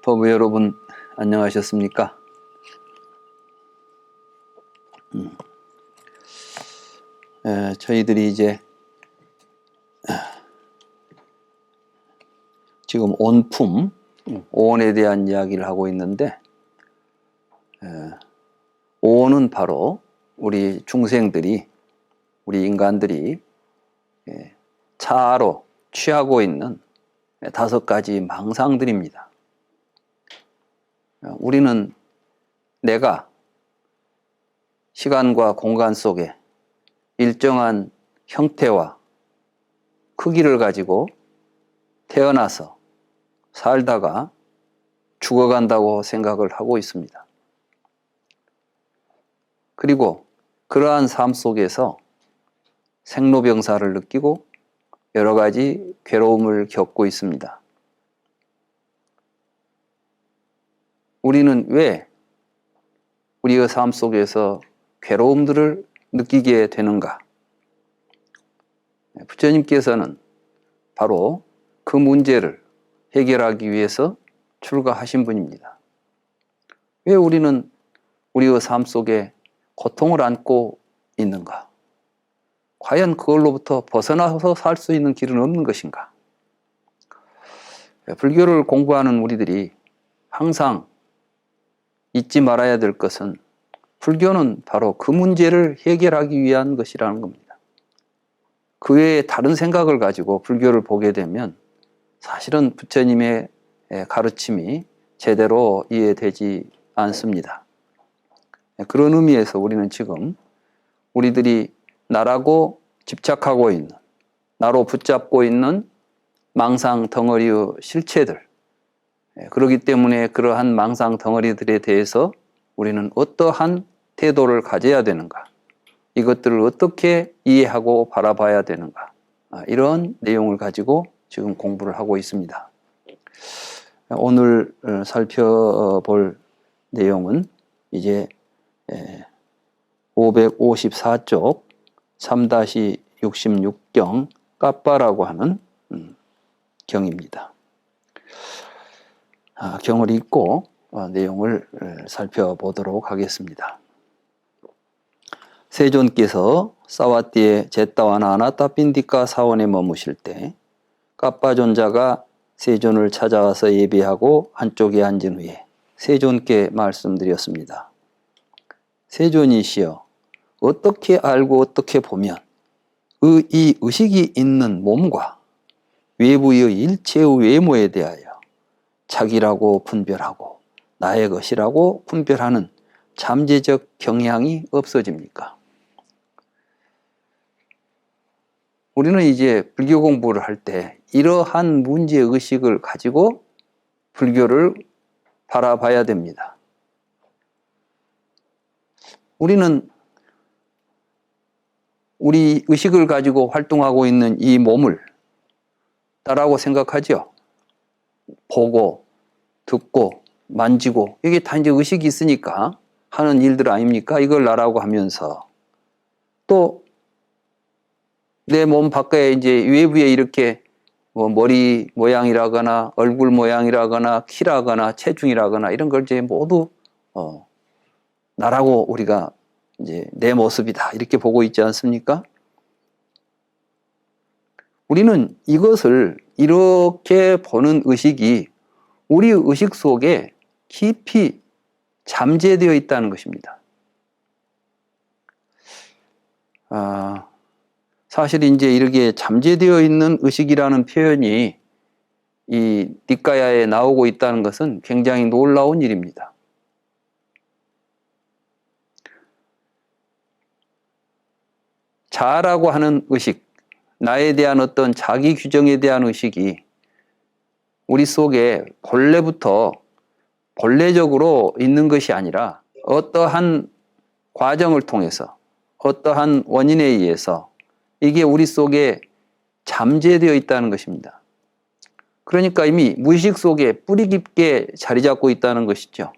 법우 여러분 안녕하셨습니까? 저희들이 이제 지금 온품, 오온에 대한 이야기를 하고 있는데, 오온은 바로 우리 중생들이, 우리 인간들이 차로 취하고 있는 5가지 망상들입니다. 우리는 내가 시간과 공간 속에 일정한 형태와 크기를 가지고 태어나서 살다가 죽어간다고 생각을 하고 있습니다. 그리고 그러한 삶 속에서 생로병사를 느끼고 여러 가지 괴로움을 겪고 있습니다. 우리는 왜 우리의 삶 속에서 괴로움들을 느끼게 되는가? 부처님께서는 바로 그 문제를 해결하기 위해서 출가하신 분입니다. 왜 우리는 우리의 삶 속에 고통을 안고 있는가? 과연 그걸로부터 벗어나서 살 수 있는 길은 없는 것인가? 불교를 공부하는 우리들이 항상 잊지 말아야 될 것은 불교는 바로 그 문제를 해결하기 위한 것이라는 겁니다. 그 외에 다른 생각을 가지고 불교를 보게 되면 사실은 부처님의 가르침이 제대로 이해되지 않습니다. 그런 의미에서 우리는 지금 우리들이 나라고 집착하고 있는, 나로 붙잡고 있는 망상 덩어리의 실체들, 그렇기 때문에 그러한 망상 덩어리들에 대해서 우리는 어떠한 태도를 가져야 되는가, 이것들을 어떻게 이해하고 바라봐야 되는가, 이런 내용을 가지고 지금 공부를 하고 있습니다. 오늘 살펴볼 내용은 이제 554쪽 3-66경 까빠라고 하는 경입니다. 경을 읽고 내용을 살펴보도록 하겠습니다. 세존께서 사와띠의 제따와나 아나타핀디카 사원에 머무실 때 까빠존자가 세존을 찾아와서 예배하고 한쪽에 앉은 후에 세존께 말씀드렸습니다. 세존이시여, 어떻게 알고 어떻게 보면 이 의식이 있는 몸과 외부의 일체의 외모에 대하여 자기라고 분별하고 나의 것이라고 분별하는 잠재적 경향이 없어집니까? 우리는 이제 불교 공부를 할 때 이러한 문제의식을 가지고 불교를 바라봐야 됩니다. 우리는 우리 의식을 가지고 활동하고 있는 이 몸을 나라고 생각하죠. 보고, 듣고, 만지고, 이게 다 이제 의식이 있으니까 하는 일들 아닙니까? 이걸 나라고 하면서 또 내 몸 밖에 이제 외부에 이렇게 뭐 머리 모양이라거나 얼굴 모양이라거나 키라거나 체중이라거나 이런 걸 이제 모두 나라고 우리가 이제 내 모습이다 이렇게 보고 있지 않습니까? 우리는 이것을 이렇게 보는 의식이 우리 의식 속에 깊이 잠재되어 있다는 것입니다. 사실 이제 이렇게 잠재되어 있는 의식이라는 표현이 이 니까야에 나오고 있다는 것은 굉장히 놀라운 일입니다. 자아라고 하는 의식, 나에 대한 어떤 자기 규정에 대한 의식이 우리 속에 본래부터 본래적으로 있는 것이 아니라 어떠한 과정을 통해서 어떠한 원인에 의해서 이게 우리 속에 잠재되어 있다는 것입니다. 그러니까 이미 무의식 속에 뿌리 깊게 자리 잡고 있다는 것이죠.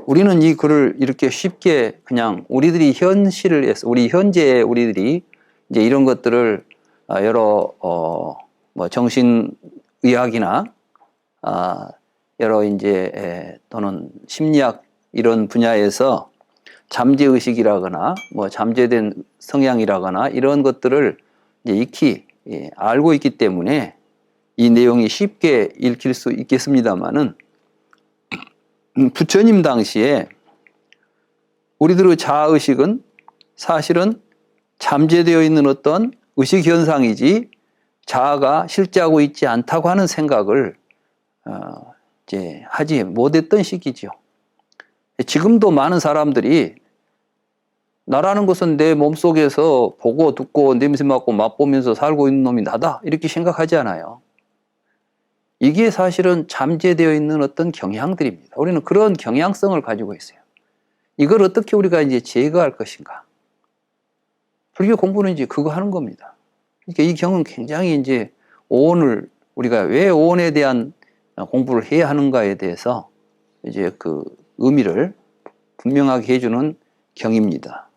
우리는 이 글을 이렇게 쉽게 그냥 우리들이 현실을 해서 우리 현재의 우리들이 이제 이런 것들을 여러 뭐 정신의학이나 여러 이제 또는 심리학 이런 분야에서 잠재의식이라거나 뭐 잠재된 성향이라거나 이런 것들을 이제 익히 알고 있기 때문에 이 내용이 쉽게 읽힐 수 있겠습니다만은 부처님 당시에 우리들의 자아의식은 사실은 잠재되어 있는 어떤 의식 현상이지 자아가 실제하고 있지 않다고 하는 생각을 이제 하지 못했던 시기죠. 지금도 많은 사람들이 나라는 것은 내 몸속에서 보고 듣고 냄새 맡고 맛보면서 살고 있는 놈이 나다 이렇게 생각하지 않아요. 이게 사실은 잠재되어 있는 어떤 경향들입니다. 우리는 그런 경향성을 가지고 있어요. 이걸 어떻게 우리가 이제 제거할 것인가? 불교 공부는 이제 그거 하는 겁니다. 그러니까 이 경은 굉장히 이제 오온을 우리가 왜 오온에 대한 공부를 해야 하는가에 대해서 이제 그 의미를 분명하게 해주는 경입니다.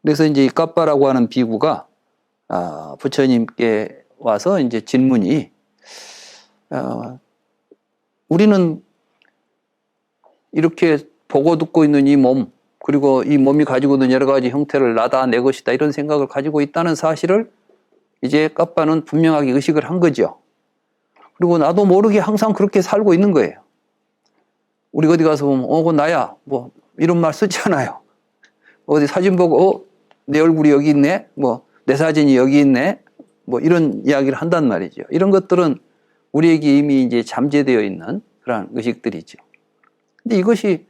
그래서 이제 이 까빠라고 하는 비구가 부처님께 와서 이제 질문이 우리는 이렇게 보고 듣고 있는 이 몸, 그리고 이 몸이 가지고 있는 여러 가지 형태를 나다, 내 것이다 이런 생각을 가지고 있다는 사실을 이제 까빠는 분명하게 의식을 한 거죠. 그리고 나도 모르게 항상 그렇게 살고 있는 거예요. 우리 어디 가서 보면 그건 나야 뭐 이런 말 쓰잖아요. 어디 사진 보고 내 얼굴이 여기 있네, 뭐 내 사진이 여기 있네, 뭐 이런 이야기를 한단 말이죠. 이런 것들은 우리에게 이미 이제 잠재되어 있는 그런 의식들이죠. 근데 이것이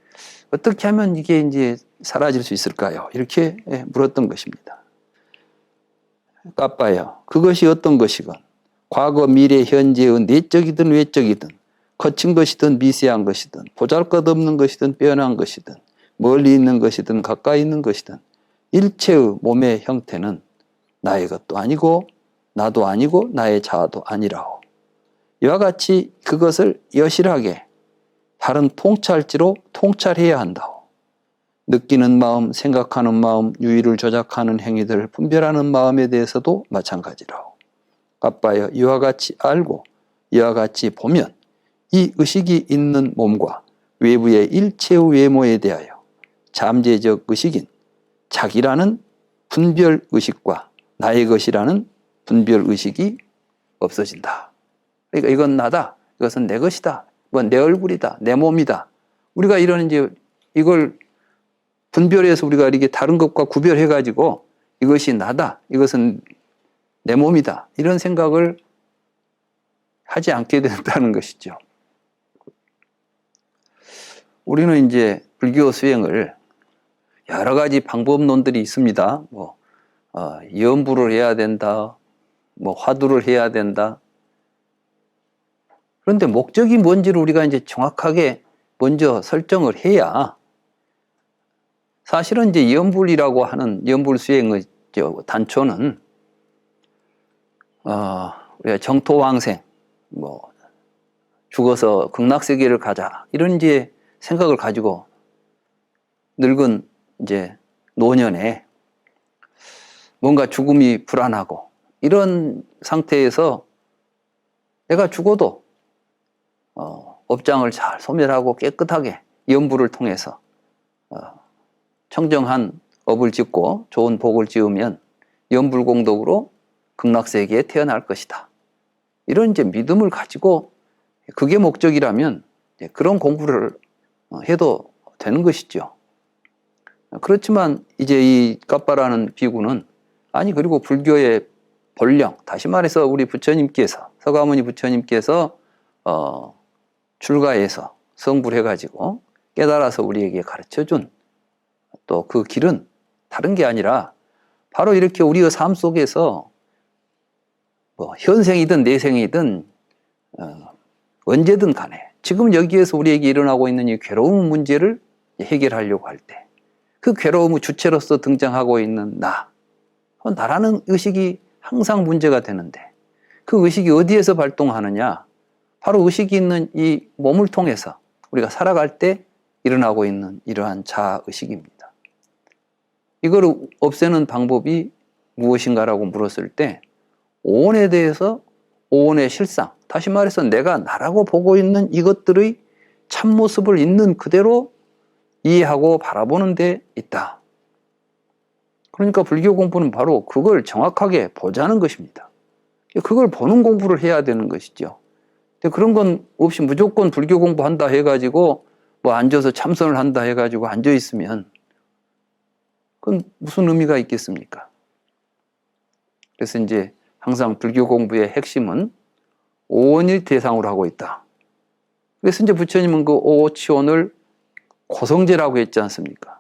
어떻게 하면 이게 이제 사라질 수 있을까요? 이렇게 물었던 것입니다. 까빠요. 그것이 어떤 것이건 과거, 미래, 현재의 내적이든 외적이든 거친 것이든 미세한 것이든 보잘것없는 것이든 빼어난 것이든 멀리 있는 것이든 가까이 있는 것이든 일체의 몸의 형태는 나의 것도 아니고 나도 아니고 나의 자아도 아니라오. 이와 같이 그것을 여실하게 바른 통찰지로 통찰해야 한다오. 느끼는 마음, 생각하는 마음, 유의를 조작하는 행위들을 분별하는 마음에 대해서도 마찬가지라오. 까빠여 이와 같이 알고 이와 같이 보면 이 의식이 있는 몸과 외부의 일체의 외모에 대하여 잠재적 의식인 자기라는 분별의식과 나의 것이라는 분별의식이 없어진다. 그러니까 이건 나다. 이것은 내 것이다. 이건 내 얼굴이다. 내 몸이다. 우리가 이런 이제 이걸 분별해서 우리가 이렇게 다른 것과 구별해가지고 이것이 나다. 이것은 내 몸이다. 이런 생각을 하지 않게 된다는 것이죠. 우리는 이제 불교 수행을 여러 가지 방법론들이 있습니다. 염불을 해야 된다. 화두를 해야 된다. 그런데 목적이 뭔지를 우리가 이제 정확하게 먼저 설정을 해야 사실은 이제 염불이라고 하는 염불 수행의 단초는 우리가 정토왕생, 죽어서 극락세계를 가자 이런 이제 생각을 가지고 늙은 이제 노년에 뭔가 죽음이 불안하고 이런 상태에서 내가 죽어도 업장을 잘 소멸하고 깨끗하게 염불을 통해서 청정한 업을 짓고 좋은 복을 지으면 염불공덕으로 극락세계에 태어날 것이다. 이런 이제 믿음을 가지고 그게 목적이라면 그런 공부를 해도 되는 것이죠. 그렇지만 이제 이 까빠라는 비구는 그리고 불교의 본령, 다시 말해서 우리 부처님께서 서가모니 부처님께서 출가해서 성불해가지고 깨달아서 우리에게 가르쳐준 또 그 길은 다른 게 아니라 바로 이렇게 우리의 삶 속에서 현생이든 내생이든 언제든 간에 지금 여기에서 우리에게 일어나고 있는 이 괴로운 문제를 해결하려고 할 때 그 괴로움의 주체로서 등장하고 있는 나라는 의식이 항상 문제가 되는데 그 의식이 어디에서 발동하느냐? 바로 의식이 있는 이 몸을 통해서 우리가 살아갈 때 일어나고 있는 이러한 자아의식입니다. 이걸 없애는 방법이 무엇인가라고 물었을 때 오온에 대해서 오온의 실상, 다시 말해서 내가 나라고 보고 있는 이것들의 참모습을 있는 그대로 이해하고 바라보는 데 있다. 그러니까 불교 공부는 바로 그걸 정확하게 보자는 것입니다. 그걸 보는 공부를 해야 되는 것이죠. 근데 그런 건 없이 무조건 불교 공부한다 해가지고 뭐 앉아서 참선을 한다 해가지고 앉아있으면 그건 무슨 의미가 있겠습니까? 그래서 이제 항상 불교 공부의 핵심은 오온을 대상으로 하고 있다. 그래서 이제 부처님은 그 오오치온을 고성제라고 했지 않습니까?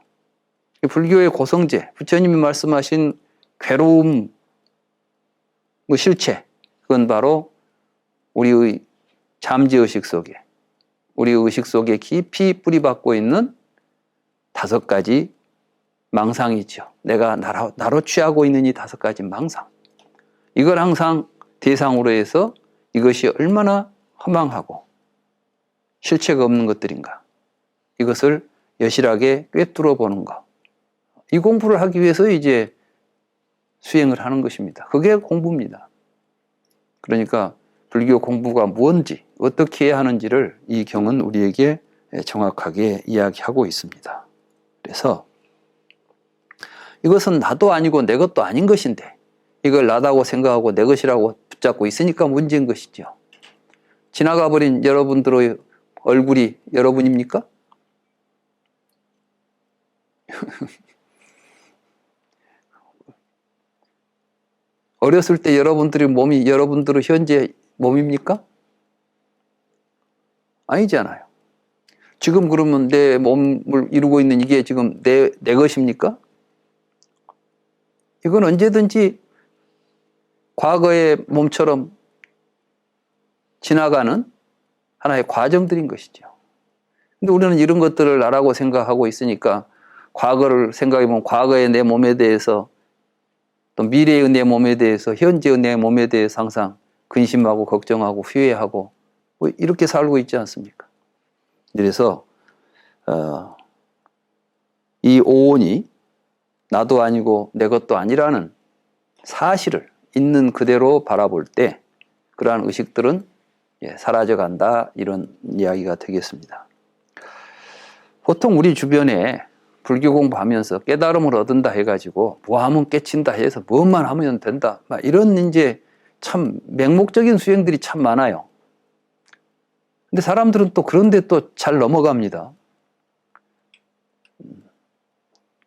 불교의 고성제, 부처님이 말씀하신 괴로움, 뭐 실체, 그건 바로 우리의 잠재의식 속에, 우리의 의식 속에 깊이 뿌리박고 있는 5가지 망상이죠. 내가 나로 취하고 있는 이 5가지 망상. 이걸 항상 대상으로 해서 이것이 얼마나 허망하고 실체가 없는 것들인가. 이것을 여실하게 꿰뚫어 보는 것. 이 공부를 하기 위해서 이제 수행을 하는 것입니다. 그게 공부입니다. 그러니까 불교 공부가 뭔지, 어떻게 해야 하는지를 이 경은 우리에게 정확하게 이야기하고 있습니다. 그래서 이것은 나도 아니고 내 것도 아닌 것인데 이걸 나다고 생각하고 내 것이라고 붙잡고 있으니까 문제인 것이죠. 지나가 버린 여러분들의 얼굴이 여러분입니까? 어렸을 때 여러분들의 몸이 여러분들의 현재 몸입니까? 아니잖아요. 지금 그러면 내 몸을 이루고 있는 이게 지금 내 것입니까? 이건 언제든지 과거의 몸처럼 지나가는 하나의 과정들인 것이죠. 근데 우리는 이런 것들을 나라고 생각하고 있으니까 과거를 생각해보면 과거의 내 몸에 대해서 또 미래의 내 몸에 대해서 현재의 내 몸에 대해서 항상 근심하고 걱정하고 후회하고 뭐 이렇게 살고 있지 않습니까? 그래서 이 오온이 나도 아니고 내 것도 아니라는 사실을 있는 그대로 바라볼 때 그러한 의식들은 사라져간다 이런 이야기가 되겠습니다. 보통 우리 주변에 불교 공부하면서 깨달음을 얻은다 해가지고 뭐 하면 깨친다 해서 뭐만 하면 된다 막 이런 이제 참 맹목적인 수행들이 참 많아요. 근데 사람들은 또 그런데 또 잘 넘어갑니다.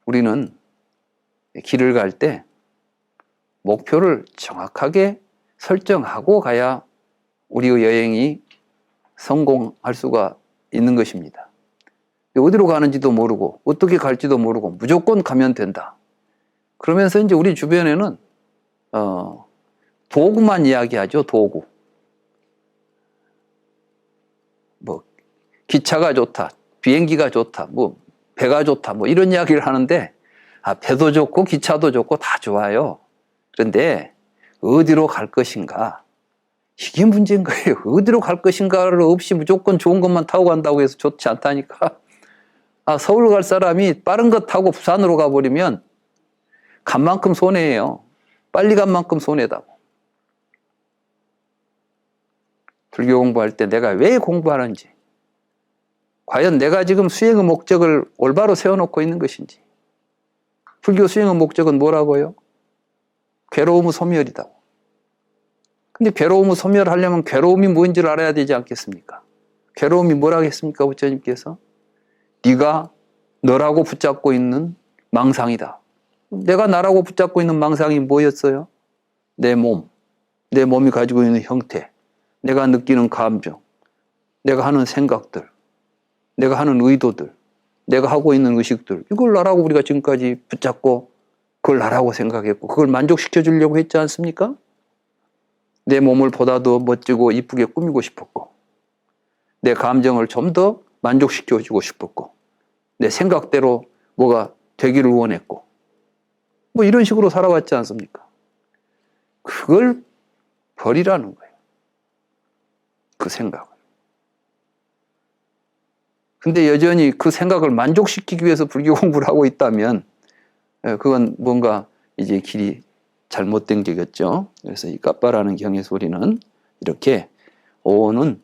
우리는 길을 갈 때 목표를 정확하게 설정하고 가야 우리의 여행이 성공할 수가 있는 것입니다. 어디로 가는지도 모르고 어떻게 갈지도 모르고 무조건 가면 된다. 그러면서 이제 우리 주변에는 도구만 이야기하죠. 도구. 뭐 기차가 좋다, 비행기가 좋다, 뭐 배가 좋다, 뭐 이런 이야기를 하는데 배도 좋고 기차도 좋고 다 좋아요. 그런데 어디로 갈 것인가? 이게 문제인 거예요. 어디로 갈 것인가를 없이 무조건 좋은 것만 타고 간다고 해서 좋지 않다니까. 서울 갈 사람이 빠른 거 타고 부산으로 가버리면 간 만큼 손해예요. 빨리 간 만큼 손해다고. 불교 공부할 때 내가 왜 공부하는지, 과연 내가 지금 수행의 목적을 올바로 세워놓고 있는 것인지. 불교 수행의 목적은 뭐라고요? 괴로움의 소멸이다. 근데 괴로움을 소멸하려면 괴로움이 뭔지를 알아야 되지 않겠습니까? 괴로움이 뭐라고 했습니까? 부처님께서? 네가 너라고 붙잡고 있는 망상이다. 내가 나라고 붙잡고 있는 망상이 뭐였어요? 내 몸, 내 몸이 가지고 있는 형태, 내가 느끼는 감정, 내가 하는 생각들, 내가 하는 의도들, 내가 하고 있는 의식들, 이걸 나라고 우리가 지금까지 붙잡고 그걸 나라고 생각했고 그걸 만족시켜 주려고 했지 않습니까? 내 몸을 보다 더 멋지고 이쁘게 꾸미고 싶었고 내 감정을 좀 더 만족시켜 주고 싶었고 내 생각대로 뭐가 되기를 원했고 뭐 이런 식으로 살아왔지 않습니까? 그걸 버리라는 거예요. 그 생각을. 근데 여전히 그 생각을 만족시키기 위해서 불교 공부를 하고 있다면 그건 뭔가 이제 길이 잘못된 게겠죠. 그래서 이 까빠라는 경에서 우리는 이렇게 오는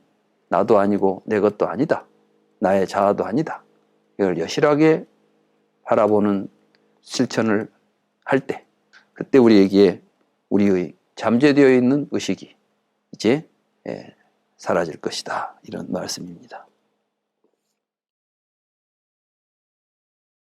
나도 아니고 내 것도 아니다. 나의 자아도 아니다. 이걸 여실하게 바라보는 실천을 할 때, 그때 우리에게 우리의 잠재되어 있는 의식이 이제 사라질 것이다. 이런 말씀입니다.